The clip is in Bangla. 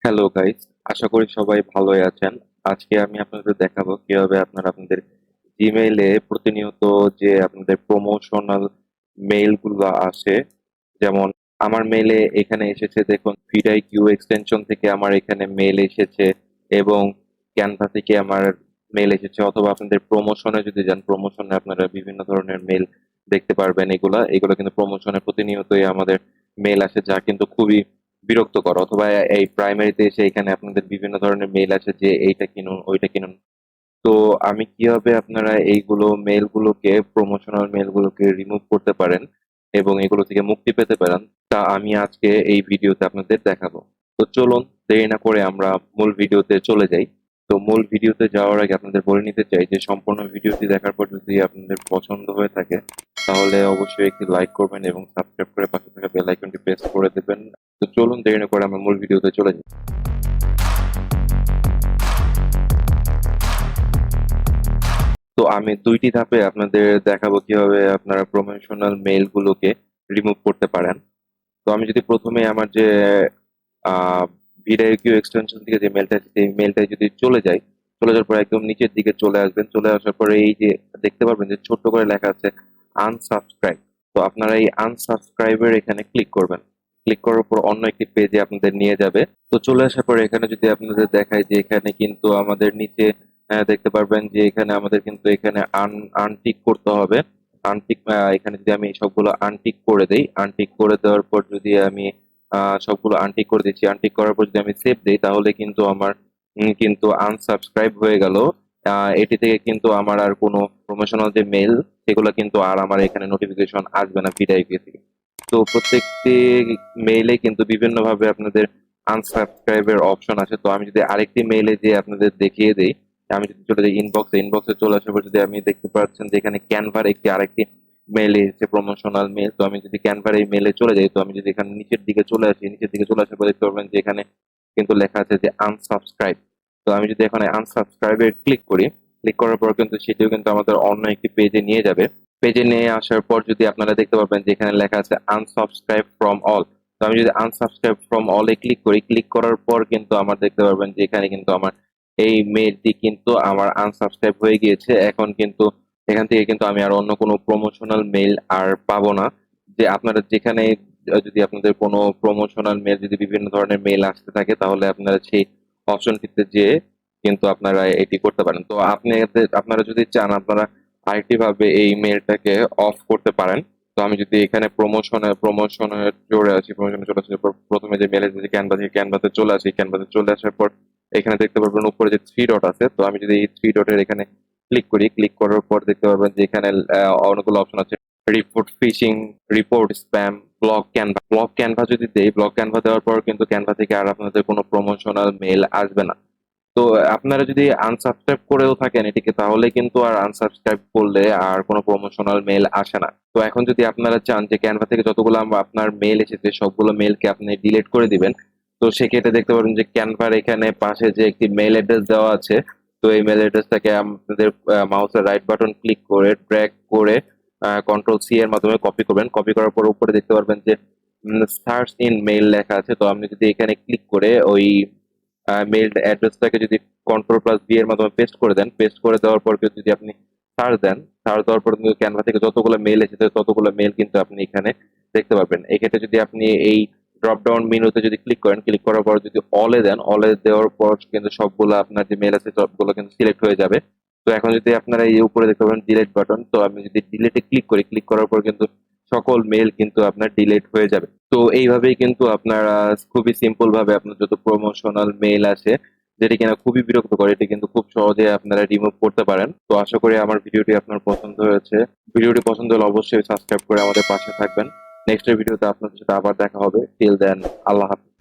হ্যালো গাইস, আশা করি সবাই ভালোই আছেন। আজকে আমি আপনাদের দেখাবো কিভাবে আপনারা আপনাদের জিমেইলে প্রতিনিয়ত যে আপনাদের প্রমোশনাল মেইলগুলো আসে, যেমন আমার মেইলে এখানে এসেছে দেখুন, ভিডিআইকিউ এক্সটেনশন থেকে আমার এখানে মেইল এসেছে এবং ক্যানভা থেকে আমার মেইল এসেছে, অথবা আপনাদের প্রমোশনে যদি যান, প্রমোশনে আপনারা বিভিন্ন ধরনের মেইল দেখতে পারবেন। এগুলা এগুলো কিন্তু প্রমোশনে প্রতিনিয়তই আমাদের মেইল আসে, যা কিন্তু খুবই বিরক্তকর। অথবা এই প্রাইমারিতে এসে এখানে আপনাদের বিভিন্ন ধরনের মেইল আছে যে এইটা কিনুন, ওইটা কিনুন। তো আমি কিভাবে আপনারা এইগুলো মেইলগুলোকে, প্রমোশনাল মেইলগুলোকে রিমুভ করতে পারেন এবং এগুলো থেকে মুক্তি পেতে পারেন, তা আমি আজকে এই ভিডিওতে আপনাদের দেখাবো। তো চলুন, দেরি না করে আমরা মূল ভিডিওতে চলে যাই। তো মূল ভিডিওতে যাওয়ার আগে আপনাদের বলে নিতে চাই যে সম্পূর্ণ ভিডিওটি দেখার পর যদি আপনাদের পছন্দ হয়ে থাকে তাহলে অবশ্যই একটি লাইক করবেন এবং সাবস্ক্রাইব করে পাশে থাকা বেল আইকনটি প্রেস করে দেবেন। তো চলুন, দেরি না করে আমরা মূল ভিডিওতে চলে যাই। তো আমি ২টি ধাপে আপনাদের দেখাবো কিভাবে আপনারা প্রমোশনাল মেইল গুলোকে রিমুভ করতে পারেন। তো আমি যদি প্রথমে আমার যে ভিডিও এক্সটেনশন থেকে যে মেইলটা আছে সেই মেইলটায় যদি চলে যাই, চলে যাওয়ার পর একদম নিচের দিকে চলে আসবেন। চলে আসার পরে এই যে দেখতে পারবেন যে ছোট্ট করে লেখা আছে আনসাবস্ক্রাইব। তো আপনারা এই আনসাবস্ক্রাইবের এখানে ক্লিক করবেন। ক্লিক করার পর অন্য একটি পেজে আপনাদের নিয়ে যাবে। তো চলে আসার পরে এখানে যদি আপনাদের দেখায় যে এখানে কিন্তু আমাদের নিচে দেখতে পারবেন যে এখানে আমাদের কিন্তু এখানে আনটিক করতে হবে। আনটিক, এখানে যদি আমি সবগুলো আনটিক করে দেই, আনটিক করে দেওয়ার পর যদি আমি সবগুলো আনটিক করে দিচ্ছি, আনটিক করার পর যদি আমি সেভ দেই তাহলে কিন্তু আমার কিন্তু আনসাবস্ক্রাইব হয়ে গেল। এটি থেকে কিন্তু আমার আর কোনো প্রমোশনাল যে মেইল সেগুলো কিন্তু আর আমার এখানে নোটিফিকেশন আসবে না ভিডিআইপি থেকে। তো প্রত্যেকটি মেইলে কিন্তু বিভিন্নভাবে আপনাদের আনসাবস্ক্রাইবের অপশন আছে। তো আমি যদি আরেকটি মেইলে যে আপনাদের দেখিয়ে দেই, আমি যদি চলে যাই ইনবক্সে, ইনবক্সে চলে আসার পর যদি আমি দেখতে পাচ্ছেন যে এখানে ক্যানভার আরেকটি মেইল এসেছে, প্রমোশনাল মেইল। তো আমি যদি ক্যানভার এই মেইলে চলে যাই, তো আমি যদি এখানে নিচের দিকে চলে আসি, নিচের দিকে চলে আসার পর দেখতে পারবেন যে এখানে কিন্তু লেখা আছে যে আনসাবস্ক্রাইব। তো আমি যদি এখানে আনসাবস্ক্রাইবে ক্লিক করি, ক্লিক করার পর কিন্তু সেটিও কিন্তু আমাদের অন্য একটি পেজে নিয়ে যাবে। পেজে নিয়ে আসার পর যদি আপনারা দেখতে পাবেন যে এখানে লেখা আছে আনসাবস্ক্রাইব ফ্রম অল। তো আমি যদি unsubscribe from all A click করি, ক্লিক করার পর কিন্তু আমার দেখতে পারবেন যে এখানে কিন্তু আমার এই মেইলটি কিন্তু আমার আনসাবস্ক্রাইব হয়ে গিয়েছে। এখন কিন্তু এখান থেকে কিন্তু আমি আর অন্য কোনো প্রমোশনাল মেইল আর পাবো না। যে আপনারা যেখানে যদি আপনাদের কোনো প্রমোশনাল মেইল, যদি বিভিন্ন ধরনের মেইল আসতে থাকে, তাহলে আপনারা সেই অপশনটিতে যেয়ে কিন্তু আপনারা এটি করতে পারেন। তো আপনারা যদি চান, আপনারা আরেকটি ভাবে এই মেইলটাকে অফ করতে পারেন। তো আমি যদি এখানে প্রমোশনে জোরে আসি, প্রমোশনে চলে আসার পর প্রথমে যে মেইলে যদি ক্যানভাতে চলে আসি, ক্যানভাতে চলে আসার পর এখানে দেখতে পারবেন উপরে যে থ্রি ডট আছে। তো আমি যদি এই থ্রি ডটের এখানে ক্লিক করি, ক্লিক করার পর দেখতে পারবেন যে এখানে অনেকগুলো অপশন আছে। Report phishing, report spam, block Canva. Block Canva যদি দেই, ব্লক ক্যানভা দেওয়ার পর কিন্তু ক্যানভা থেকে আর আপনাদের কোনো প্রমোশনাল মেইল আসবে না। তো আপনারা যদি আনসাবস্ক্রাইব করেও থাকেন এটিকে, তাহলে কিন্তু আর আনসাবস্ক্রাইব করলে আর কোনো প্রমোশনাল মেইল আসে না। তো এখন যদি আপনারা চান যে ক্যানভা থেকে যতগুলো আপনার মেইল এসেছে সবগুলো মেইলকে আপনি ডিলিট করে দিবেন, তো সেক্ষেত্রে দেখতে পাবেন যে ক্যানভার এখানে পাশে যে একটি মেইল অ্যাড্রেস দেওয়া আছে। তো এই মেইল অ্যাড্রেসটাকে আপনাদের মাউসের রাইট বাটন ক্লিক করে ড্র্যাগ করে কন্ট্রোল সি এর মাধ্যমে কপি করবেন। কপি করার পর উপরে দেখতে পারবেন যে সার্চ ইন মেইল লেখা আছে। তো আপনি যদি এখানে ক্লিক করে ওই মেইল অ্যাড্রেসটাকে যদি কন্ট্রোল প্লাস বি এর মাধ্যমে পেস্ট করে দেন, পেস্ট করে দেওয়ার পর যদি আপনি সার্চ দেন, সার্চ দেওয়ার পর কিন্তু ক্যানভা থেকে যতগুলো মেইল এসেছে ততগুলো মেইল কিন্তু আপনি এখানে দেখতে পাবেন। এক্ষেত্রে যদি আপনি এই ড্রপ ডাউন মেনুতে যদি ক্লিক করেন, ক্লিক করার পর যদি অলে দেন, অলে দেওয়ার পর কিন্তু সবগুলো আপনার যে মেইল আছে সবগুলো কিন্তু সিলেক্ট হয়ে যাবে। তো এখন যদি আপনারা এই উপরে দেখতে পাবেন ডিলিট বাটন, তো আমি যদি ডিলিটে ক্লিক করি, ক্লিক করার পর কিন্তু সকল মেইল কিন্তু আপনার ডিলিট হয়ে যাবে। তো এইভাবেই কিন্তু আপনারা খুবই সিম্পল ভাবে আপনার যত প্রমোশনাল মেইল আছে, যেটি কিনা খুবই বিরক্তকর, এটি কিন্তু খুব সহজে আপনারা রিমুভ করতে পারেন। তো আশা করি আমার ভিডিওটি আপনার পছন্দ হয়েছে। ভিডিওটি পছন্দ হলে অবশ্যই সাবস্ক্রাইব করে আমাদের পাশে থাকবেন। নেক্সট ভিডিওতে আপনাদের সাথে আবার দেখা হবে। টিল দেন, আল্লাহ হাফেজ।